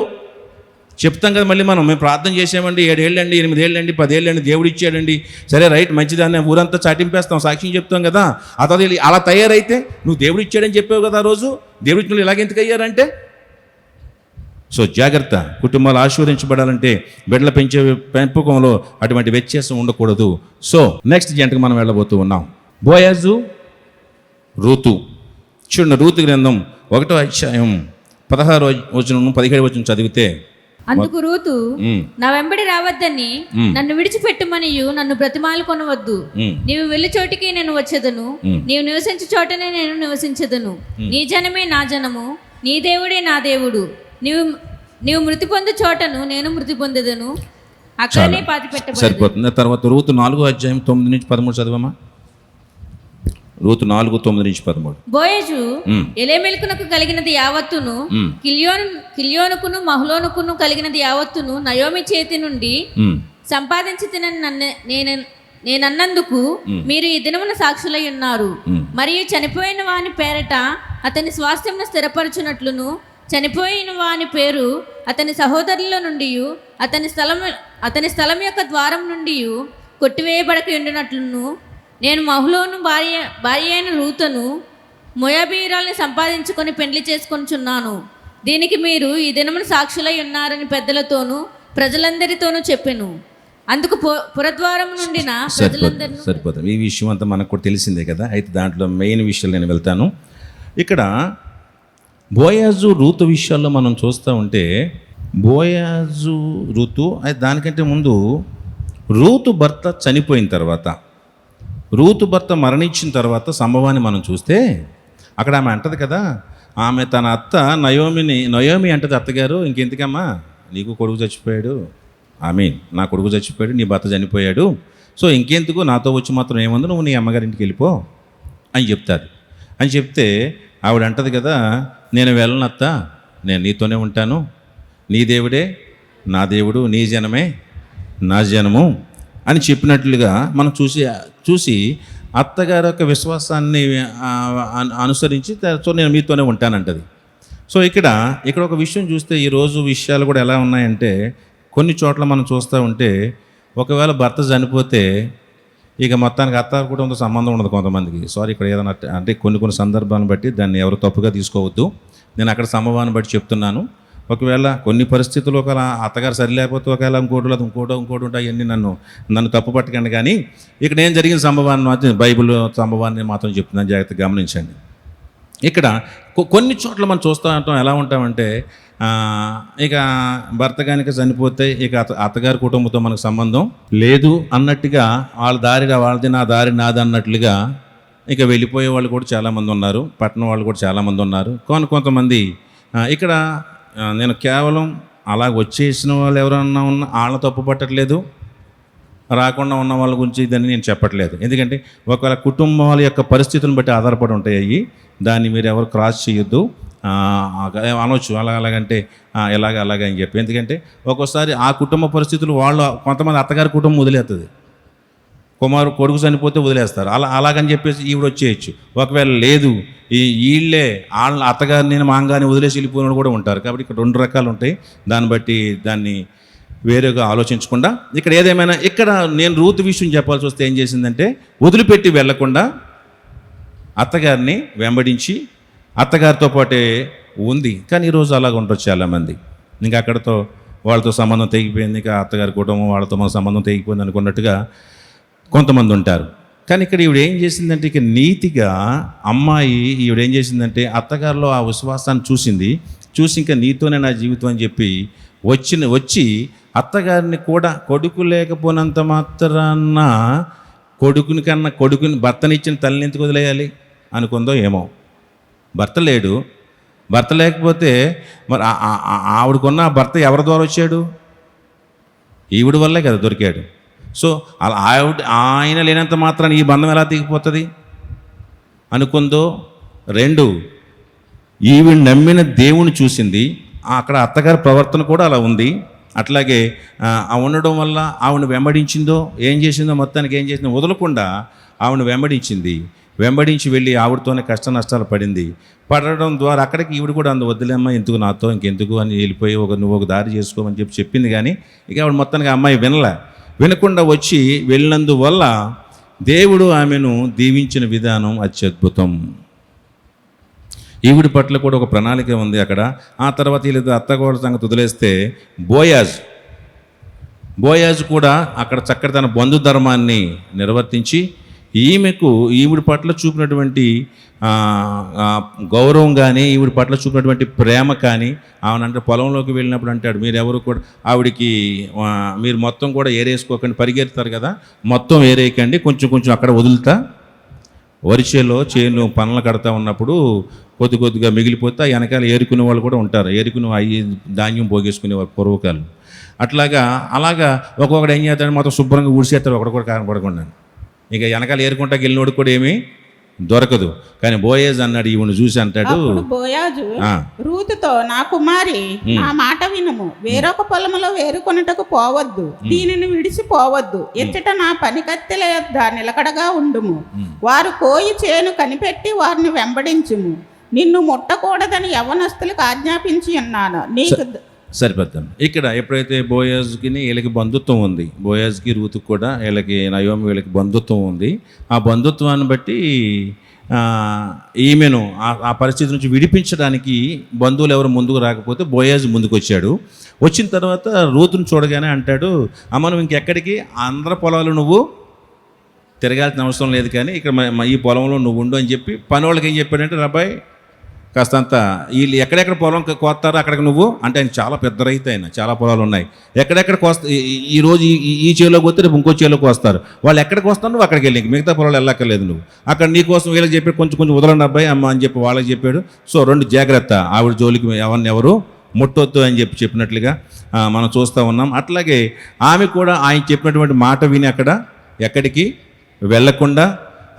చెప్తాం కదా మళ్ళీ మేము ప్రార్థన చేసామండి, 7 ఏళ్ళండి, 8 ఏళ్ళండి, 10 ఏళ్ళండి, దేవుడు ఇచ్చాడండి, సరే రైట్ మంచిదాన్ని ఊరంతా చాటింపేస్తాం, సాక్ష్యం చెప్తాం కదా. అతను అలా తయారైతే నువ్వు దేవుడు ఇచ్చాడని చెప్పావు కదా ఆ రోజు, దేవుడు ఇచ్చిన ఇలాగెందుకు అయ్యారంటే? సో జాగ్రత్త. కుటుంబాలు ఆశీర్వదించబడాలంటే బిడ్డల పెంపకంలో అటువంటి వ్యత్యాసం ఉండకూడదు. సో నెక్స్ట్ జంటకు మనం వెళ్ళబోతూ ఉన్నాం. బోయాజు, రూతు. చూడండి, రూతు గ్రంథం 1వ అధ్యాయం 16వ వచనం 17వ వచనం చదివితే, అందుకు రూతు, నా వెంబడి రావద్దని నన్ను విడిచిపెట్టుమనియు నన్ను బ్రతిమాలు కొనవద్దు. నీవు వెళ్ళి చోటికి నేను వచ్చేదను, నీవు నివసించే చోటనే నేను నివసించదను. నీ జనమే నా జనము, నీ దేవుడే నా దేవుడు. నీవు మృతి పొందు చోటను నేను మృతి పొందెదను, అక్కడనే పాతి పెట్టబడెదను. సరిపోతుంది. తర్వాత రూతు 4వ అధ్యాయం 9 నుంచి 13 చదవమా. రూతు 4:9-13. బోయజు ఎలెమెలకునకు కలిగినది యావత్తును, కిల్యోనుకును మహ్లోనుకును కలిగినది యావత్తును నయోమి చేతి నుండి సంపాదించి తినని నేనన్నందుకు మీరు ఈ దినమున సాక్షులై ఉన్నారు. మరియు చనిపోయిన వాని పేరట అతని స్వాస్థ్యమును స్థిరపరచునట్లును, చనిపోయిన వాని పేరు అతని సహోదరుల నుండి అతని స్థలం యొక్క ద్వారం నుండి కొట్టివేయబడక ఉండినట్లును, నేను మహ్లోను భార్య అయిన రూతును మోయాబీయురాల్ని సంపాదించుకొని పెండ్లి చేసుకొనిచున్నాను. దీనికి మీరు ఈ దినమున సాక్షులై ఉన్నారని పెద్దలతోనూ ప్రజలందరితోనూ చెప్పెను. అందుకు పురద్వారం నుండి ప్రజలందరూ. సరిపోతుంది. ఈ విషయం అంతా మనకు కూడా తెలిసిందే కదా. అయితే దాంట్లో మెయిన్ విషయాలు నేను వెళ్తాను. ఇక్కడ బోయాజు, రూతు విషయాల్లో మనం చూస్తూ ఉంటే, బోయాజు, రూతు, అయితే దానికంటే ముందు రూతు భర్త చనిపోయిన తర్వాత, రూతు భర్త మరణించిన తర్వాత సంభవాన్ని మనం చూస్తే, అక్కడ ఆమె అంటది కదా, ఆమె తన అత్త నయోమి అంటది, అత్తగారు ఇంకెందుకమ్మా, నీకు కొడుకు చచ్చిపోయాడు, నా కొడుకు చచ్చిపోయాడు, నీ భర్త చనిపోయాడు, సో ఇంకెందుకు, నాతో వచ్చి మాత్రం ఏముంది, నువ్వు నీ అమ్మగారింటికి వెళ్ళిపో అని చెప్తారు. అని చెప్తే ఆవిడ అంటది కదా, నేను వెళ్ళను అత్త, నేను నీతోనే ఉంటాను, నీ దేవుడే నా దేవుడు, నీ జనమే నా జనము అని చెప్పినట్లుగా మనం చూసి అత్తగారి యొక్క విశ్వాసాన్ని అనుసరించి, సో నేను మీతోనే ఉంటానంటది. సో ఇక్కడ ఒక విషయం చూస్తే, ఈరోజు విషయాలు కూడా ఎలా ఉన్నాయంటే, కొన్ని చోట్ల మనం చూస్తూ ఉంటే, ఒకవేళ భర్త చనిపోతే ఇక మొత్తానికి అత్త కుటుంబంతో సంబంధం ఉండదు కొంతమందికి. సారీ, ఇక్కడ ఏదైనా అంటే కొన్ని సందర్భాలను బట్టి దాన్ని ఎవరు తప్పుగా తీసుకోవద్దు. నేను అక్కడ సంభవాన్ని బట్టి చెప్తున్నాను. ఒకవేళ కొన్ని పరిస్థితుల్లో ఒకవేళ అత్తగారు సరిలేకపోతే ఒకవేళ ఇంకోటి ఉంటాయి, అవన్నీ నన్ను తప్పు పట్టకండి. కానీ ఇక్కడ ఏం జరిగిన సంభవాన్ని మాత్రం, బైబిల్ సంభవాన్ని మాత్రం చెప్తున్నాను, జాగ్రత్తగా గమనించండి. ఇక్కడ కొన్ని చోట్ల మనం చూస్తూ ఉంటాం, ఎలా ఉంటామంటే, ఇక భర్త కనుక చనిపోతే ఇక అత్తగారి కుటుంబంతో మనకు సంబంధం లేదు అన్నట్టుగా, వాళ్ళ దారి వాళ్ళది, నా దారి నాది అన్నట్లుగా ఇక వెళ్ళిపోయే వాళ్ళు కూడా చాలామంది ఉన్నారు. పట్టణం వాళ్ళు కూడా చాలామంది ఉన్నారు. కొంతమంది ఇక్కడ నేను కేవలం అలా వచ్చేసిన వాళ్ళు ఎవరన్నా ఉన్నా వాళ్ళని తప్పు పట్టట్లేదు, రాకుండా ఉన్న వాళ్ళ గురించి దాన్ని నేను చెప్పట్లేదు. ఎందుకంటే ఒకవేళ కుటుంబాల యొక్క పరిస్థితులను బట్టి ఆధారపడి ఉంటాయి అవి. దాన్ని మీరు ఎవరు క్రాస్ చేయొద్దు. అనొచ్చు అలాగంటే అలాగ అని చెప్పి. ఎందుకంటే ఒక్కోసారి ఆ కుటుంబ పరిస్థితులు వాళ్ళు కొంతమంది అత్తగారి కుటుంబం వదిలేస్తుంది, కొడుకు చనిపోతే వదిలేస్తారు. అలాగని చెప్పేసి ఈవిడ వచ్చేయచ్చు. ఒకవేళ లేదు వీళ్ళే వాళ్ళ అత్తగారిని మాంగాని వదిలేసి వెళ్ళిపోయిన కూడా ఉంటారు. కాబట్టి ఇక్కడ 2 రకాలు ఉంటాయి. దాన్ని బట్టి దాన్ని వేరేగా ఆలోచించకుండా ఇక్కడ ఏదేమైనా ఇక్కడ నేను రూతు విషయం చెప్పాల్సి వస్తే ఏం చేసిందంటే వదిలిపెట్టి వెళ్లకుండా అత్తగారిని వెంబడించి అత్తగారితో పాటే ఉంది. కానీ ఈరోజు అలాగ ఉంటారు చాలామంది. ఇంకా అక్కడతో వాళ్ళతో సంబంధం తెగిపోయింది, ఇంకా అత్తగారి కుటుంబం వాళ్ళతో మన సంబంధం తెగిపోయింది అనుకున్నట్టుగా కొంతమంది ఉంటారు. కానీ ఇక్కడ ఈవిడ ఏం చేసిందంటే ఇక నీతిగా అమ్మాయి ఈవిడ ఏం చేసిందంటే అత్తగారిలో ఆ విశ్వాసాన్ని చూసి ఇంకా నీతోనే నా జీవితం అని చెప్పి వచ్చి అత్తగారిని కూడా కొడుకు లేకపోయినంత మాత్రాన కొడుకుని భర్తనిచ్చిన తల్లిని ఎందుకు వదిలేయాలి అనుకుందో ఏమో. భర్త లేడు, భర్త లేకపోతే మరి ఆవిడకున్న భర్త ఎవరి ద్వారా వచ్చాడు? ఈవిడ వల్లే కదా దొరికాడు. సో అలా ఆయన లేనంత మాత్రాన ఈ బంధం ఎలా దిగిపోతుంది అనుకుందో. 2 ఈవిడ నమ్మిన దేవుని చూసింది. అక్కడ అత్తగారి ప్రవర్తన కూడా అలా ఉంది. అట్లాగే ఉండడం వల్ల ఆవిడ వెంబడించిందో ఏం చేసిందో, మొత్తానికి ఏం చేసిందో వదలకుండా ఆవిడ వెంబడించి వెళ్ళి ఆవిడతోనే కష్ట నష్టాలు పడడం ద్వారా అక్కడికి ఈవిడ కూడా వద్దులేమ్మా ఎందుకు నాతో ఇంకెందుకు అని వెళ్ళిపోయి నువ్వు ఒక దారి చేసుకోమని చెప్పింది. కానీ ఇక ఆవిడ మొత్తానికి అమ్మాయి వినకుండా వచ్చి వెళ్ళినందువల్ల దేవుడు ఆమెను దీవించిన విధానం అత్యద్భుతం. ఈవిడి పట్ల కూడా ఒక ప్రణాళిక ఉంది అక్కడ. ఆ తర్వాత వీళ్ళ అత్తగోడ సంగతి వదిలేస్తే బోయాజు కూడా అక్కడ చక్కటి తన బంధు ధర్మాన్ని నిర్వర్తించి ఈవిడి పట్ల చూపినటువంటి గౌరవం కానీ ఈవిడి పట్ల చూపినటువంటి ప్రేమ కానీ ఆవిడంటే పొలంలోకి వెళ్ళినప్పుడు అంటాడు మీరెవరు కూడా ఆవిడికి మీరు మొత్తం కూడా ఏరేసుకోకండి, పరిగెత్తారు కదా మొత్తం ఏరేయకండి, కొంచెం అక్కడ వదులుతా. వరిచేలో చేను పనులు కడతా ఉన్నప్పుడు కొద్దిగా మిగిలిపోతే వెనకాల ఏరుకునే వాళ్ళు కూడా ఉంటారు, ఏరుకుని అవి ధాన్యం పోగేసుకునేవారు పూర్వకాలు. అలాగా ఒక్కొక్కడు ఏం చేస్తాడు మొత్తం శుభ్రంగా ఊడిసేస్తారు ఒకటి కూడా కనపడకుండా. ఇక వెనకాల ఏరుకుంటాకి వెళ్ళినోడు కూడా ఏమీ దొరకదు. కానీ బోయాజు అన్నాడు, ఈవిని చూసి అంటాడు, బోయాజు రూతుతో నా కుమారి నా మాట వినుము, వేరొక పొలములో వేరుకొనుటకు పోవద్దు, దీనిని విడిచిపోవద్దు, ఎచ్చట నా పనికత్తెల యొద్ద నిలకడగా ఉండుము, వారు కోయి చేను కనిపెట్టి వారిని వెంబడించుము, నిన్ను ముట్టకూడదని యవ్వనస్తులకు ఆజ్ఞాపించి ఉన్నాను. నీకు సరిపోతాం. ఇక్కడ ఎప్పుడైతే బోయాజుకి వీళ్ళకి బంధుత్వం ఉంది, బోయాజుకి రూతుకు కూడా వీళ్ళకి బంధుత్వం ఉంది. ఆ బంధుత్వాన్ని బట్టి ఈమెను ఆ పరిస్థితి నుంచి విడిపించడానికి బంధువులు ఎవరు ముందుకు రాకపోతే బోయాజు ముందుకు వచ్చాడు. వచ్చిన తర్వాత రూతును చూడగానే అంటాడు, అమ్మ నువ్వు ఇంకెక్కడికి, అందరి పొలాలు నువ్వు తిరగాల్సిన అవసరం లేదు, కానీ ఇక్కడ ఈ పొలంలో నువ్వు ఉండు అని చెప్పి పని వాళ్ళకి ఏం చెప్పాడంటే, రాబాయ్ కాస్తంత వీళ్ళు ఎక్కడెక్కడ పొలం కోస్తారో అక్కడికి నువ్వు, అంటే ఆయన చాలా పెద్ద రైతు, ఆయన చాలా పొలాలు ఉన్నాయి, ఎక్కడెక్కడ ఈరోజు ఈ చేలోకి వస్తే రేపు ఇంకో చేలోకి వస్తారు, వాళ్ళు ఎక్కడికి వస్తావు నువ్వు అక్కడికి వెళ్ళి మిగతా పొలాలు వెళ్ళక్కర్లేదు నువ్వు, అక్కడ నీకోసం వీళ్ళకి చెప్పాడు కొంచెం వదలండి అబ్బాయి అమ్మ అని చెప్పి వాళ్ళకి చెప్పాడు. సో 2 జాగ్రత్త, ఆవిడ జోలికి ఎవరు ముట్టొద్దు అని చెప్పినట్లుగా మనం చూస్తూ ఉన్నాం. అట్లాగే ఆమె కూడా ఆయన చెప్పినటువంటి మాట విని అక్కడ ఎక్కడికి వెళ్ళకుండా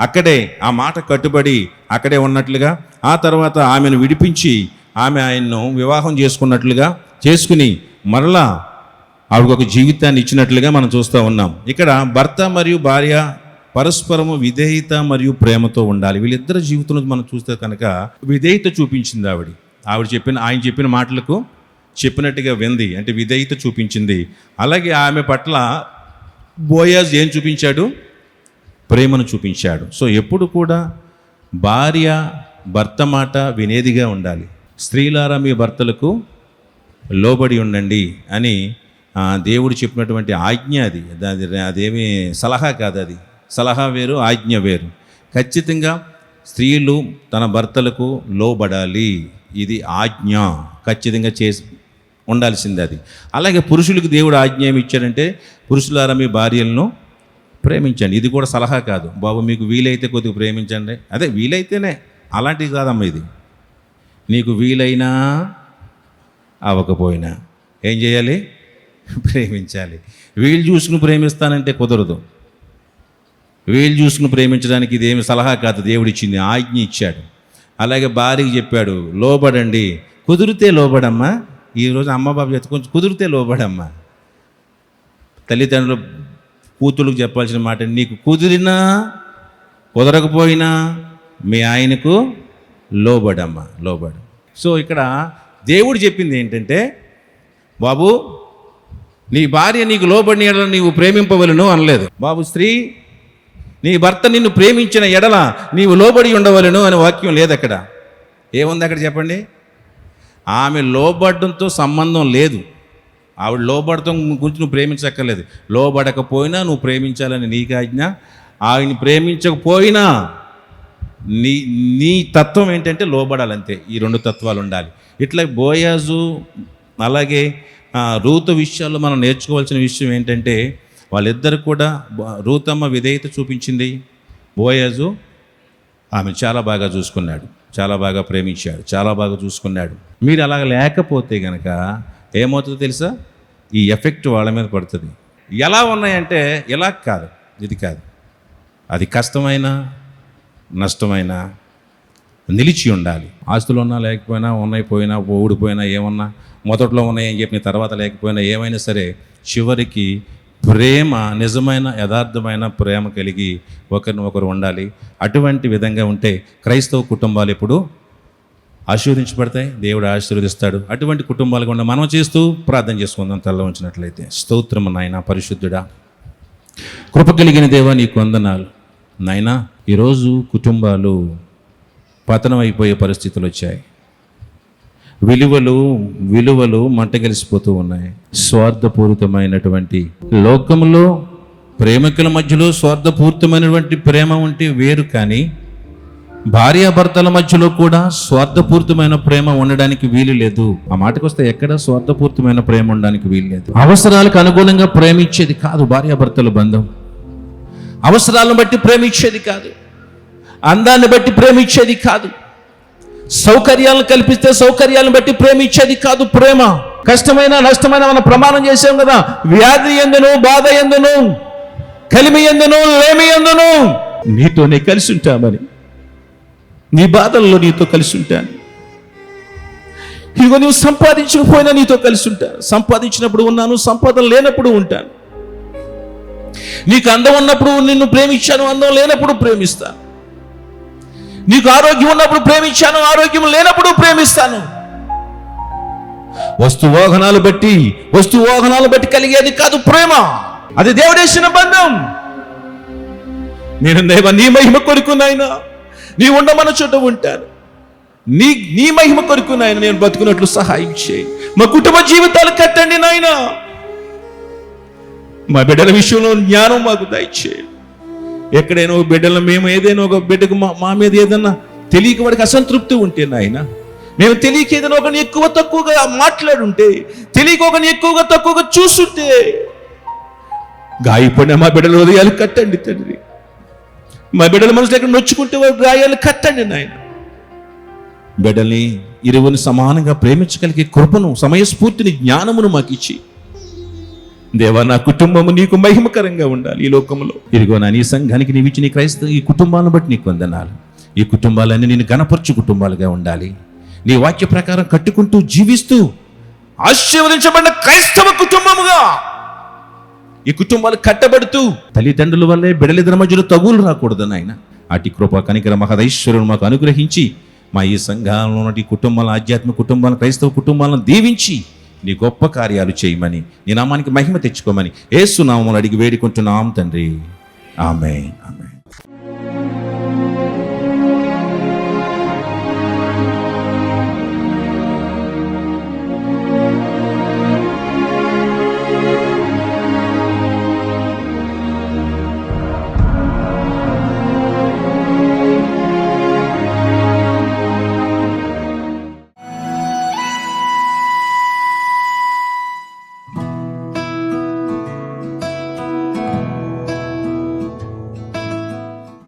అక్కడే ఆ మాట కట్టుబడి అక్కడే ఉన్నట్లుగా, ఆ తర్వాత ఆమెను విడిపించి ఆయన్ను వివాహం చేసుకుని మరలా ఆవిడకు ఒక జీవితాన్ని ఇచ్చినట్లుగా మనం చూస్తూ ఉన్నాం. ఇక్కడ భర్త మరియు భార్య పరస్పరము విధేయత మరియు ప్రేమతో ఉండాలి. వీళ్ళిద్దరి జీవితంలో మనం చూస్తే కనుక విధేయత చూపించింది ఆయన చెప్పిన మాటలకు చెప్పినట్టుగా వింది, అంటే విధేయత చూపించింది. అలాగే ఆమె పట్ల బోయాజ్ ఏం చూపించాడు? ప్రేమను చూపించాడు. సో ఎప్పుడు కూడా భార్య భర్త మాట వినేదిగా ఉండాలి. స్త్రీలారా మీ భర్తలకు లోబడి ఉండండి అని దేవుడు చెప్పినటువంటి ఆజ్ఞ అది. అదేమీ సలహా కాదు, అది సలహా వేరు ఆజ్ఞ వేరు. ఖచ్చితంగా స్త్రీలు తన భర్తలకు లోబడాలి, ఇది ఆజ్ఞ, ఖచ్చితంగా ఉండాల్సింది అది. అలాగే పురుషులకు దేవుడు ఆజ్ఞ ఏమి ఇచ్చాడంటే, పురుషులారా మీ భార్యలను ప్రేమించండి. ఇది కూడా సలహా కాదు, బాబు మీకు వీలైతే కొద్దిగా ప్రేమించండి, అదే వీలైతేనే, అలాంటిది కాదమ్మా ఇది. నీకు వీలైనా అవ్వకపోయినా ఏం చేయాలి? ప్రేమించాలి. వీళ్ళు చూసుకుని ప్రేమిస్తానంటే కుదరదు. వీళ్ళు చూసుకుని ప్రేమించడానికి ఇదేమి సలహా కాదు, దేవుడిచ్చింది, ఆజ్ఞ ఇచ్చాడు. అలాగే భార్యకి చెప్పాడు, లోబడండి. కుదిరితే లోబడమ్మా. ఈరోజు అమ్మ బాబు చెప్తే కొంచెం కుదిరితే లోబడమ్మా. తల్లిదండ్రులు కూతుళ్ళకు చెప్పాల్సిన మాట, నీకు కుదిరినా కుదరకపోయినా మీ ఆయనకు లోబడమ్మా, లోబడు. సో ఇక్కడ దేవుడు చెప్పింది ఏంటంటే, బాబు నీ భార్య నీకు లోబడిన ఎడల నీవు ప్రేమింపవలను అనలేదు. బాబు స్త్రీ, నీ భర్త నిన్ను ప్రేమించిన ఎడల నీవు లోబడి ఉండవలను అనే వాక్యం లేదు అక్కడ. ఏముంది అక్కడ చెప్పండి? ఆమె లోబడడంతో సంబంధం లేదు. ఆవిడ లోబడటం గురించి నువ్వు ప్రేమించక్కర్లేదు. లోబడకపోయినా నువ్వు ప్రేమించాలని నీకు ఆజ్ఞ. ఆవిడని ప్రేమించకపోయినా నీ తత్వం ఏంటంటే లోబడాలంతే. ఈ రెండు తత్వాలు ఉండాలి. ఇట్లా బోయాజు అలాగే రూతు విషయాల్లో మనం నేర్చుకోవాల్సిన విషయం ఏంటంటే, వాళ్ళిద్దరు కూడా రూతమ్మ విధేయత చూపించింది, బోయాజు ఆమె చాలా బాగా చూసుకున్నాడు, చాలా బాగా ప్రేమించాడు, చాలా బాగా చూసుకున్నాడు. మీరు అలాగ లేకపోతే కనుక ఏమవుతుందో తెలుసా? ఈ ఎఫెక్ట్ వాళ్ళ మీద పడుతుంది. ఎలా ఉన్నాయంటే ఇలా కాదు, ఇది కాదు, అది కష్టమైన నష్టమైన నిలిచి ఉండాలి. ఆస్తులు ఉన్నా లేకపోయినా, ఉన్నాయి పోయినా, ఊడిపోయినా, ఏమన్నా మొదట్లో ఉన్నాయని చెప్పిన తర్వాత లేకపోయినా, ఏమైనా సరే చివరికి ప్రేమ, నిజమైన యథార్థమైన ప్రేమ కలిగి ఒకరిని ఒకరు ఉండాలి. అటువంటి విధంగా ఉంటే క్రైస్తవ కుటుంబాలు ఎప్పుడు ఆశీర్వదించబడతాయి, దేవుడు ఆశీర్వదిస్తాడు. అటువంటి కుటుంబాలు కూడా మనం చేస్తూ ప్రార్థన చేసుకుందాం తల్ల ఉంచినట్లయితే. స్తోత్రము నాయన, పరిశుద్ధుడా, కృప కలిగిన దేవా, నీకు వందనాలు నాయన. ఈరోజు కుటుంబాలు పతనం అయిపోయే పరిస్థితులు వచ్చాయి. విలువలు మంటగలిసిపోతూ ఉన్నాయి. స్వార్థపూరితమైనటువంటి లోకంలో ప్రేమికుల మధ్యలో స్వార్థపూరితమైనటువంటి ప్రేమ ఉంటే వేరు, కానీ భార్యాభర్తల మధ్యలో కూడా స్వార్థపూరితమైన ప్రేమ ఉండడానికి వీలు లేదు. ఆ మాటకు వస్తే ఎక్కడ స్వార్థపూరితమైన ప్రేమ ఉండడానికి వీలు లేదు. అవసరాలకు అనుగుణంగా ప్రేమించేది కాదు భార్యాభర్తల బంధం. అవసరాలను బట్టి ప్రేమించేది కాదు, అందాన్ని బట్టి ప్రేమించేది కాదు, సౌకర్యాలను కల్పిస్తే సౌకర్యాలను బట్టి ప్రేమించేది కాదు ప్రేమ. కష్టమైన నష్టమైన మనం ప్రమాణం చేసాం కదా, వ్యాధి ఎందును, బాధ ఎందును, కలిమి ఎందును, లేమి ఎందును నీతోనే కలిసి ఉంటామని, నీ బాధల్లో నీతో కలిసి ఉంటాను. ఇదిగో నువ్వు సంపాదించకపోయినా నీతో కలిసి ఉంటాను. సంపాదించినప్పుడు ఉన్నాను, సంపాదన లేనప్పుడు ఉంటాను. నీకు అందం ఉన్నప్పుడు నిన్ను ప్రేమించాను, అందం లేనప్పుడు ప్రేమిస్తాను. నీకు ఆరోగ్యం ఉన్నప్పుడు ప్రేమించాను, ఆరోగ్యం లేనప్పుడు ప్రేమిస్తాను. వస్తువాహనాలు బట్టి కలిగేది కాదు ప్రేమ. అది దేవుడేసిన బంధం. నేను దేవా, నీ మహిమ కొరకు నాయనా, నీ ఉండమన్న చోట ఉంటాను. నీ మహిమ కొరకు నాయన నేను బతుకున్నట్లు సహాయం చేయి. మా కుటుంబ జీవితాలు కట్టండి నాయనా. మా బిడ్డల విషయంలో జ్ఞానం మాకు దయచేయి. ఎక్కడైనా ఒక బిడ్డలను మేము ఏదైనా ఒక బిడ్డకు మా మీద ఏదన్నా తెలియక వాడికి అసంతృప్తి ఉంటే నాయన, మేము తెలియక ఏదైనా ఒకరిని ఎక్కువ తక్కువగా మాట్లాడుంటే, తెలియక ఒకరిని ఎక్కువగా తక్కువగా చూస్తుంటే, గాయపడిన మా బిడ్డల హృదయాలు కట్టండి తండ్రి. మా బిడ్డల మనసులో ఎక్కడ నొచ్చుకుంటే వారి గాయాలు కట్టండి నాయన. బిడ్డల్ని ఇరువుని సమానంగా ప్రేమించగలిగే కృపను, సమయస్ఫూర్తిని, జ్ఞానమును మాకు ఇచ్చి దేవా, నా కుటుంబము నీకు మహిమకరంగా ఉండాలి ఈ లోకంలో. ఇదిగో నా నీ సంఘానికి నీవు ఇచ్చిన క్రైస్తవ ఈ కుటుంబాలను బట్టి నీకు వందనాలు. ఈ కుటుంబాలన్నీ నేను గణపరచు కుటుంబాలుగా ఉండాలి. నీ వాక్య ప్రకారం కట్టుకుంటూ జీవిస్తూ ఆశీర్వదించబడిన క్రైస్తవ కుటుంబముగా ఈ కుటుంబాలు కట్టబడుతూ తల్లిదండ్రుల వల్లే బిడ్డలిద్దరి మధ్యలో తగులు రాకూడదు నాయన. అటు కృప కనికర మహదైశ్వరుడు మాకు అనుగ్రహించి మా ఈ సంఘంలో ఉన్న కుటుంబాలను, ఆధ్యాత్మిక కుటుంబాలను, క్రైస్తవ కుటుంబాలను దీవించి నీ గొప్ప కార్యాలు చేయమని, నీ నామానికి మహిమ తెచ్చుకోమని యేసు నామములో అడిగి వేడుకుంటున్నాం తండ్రి. ఆమేన్.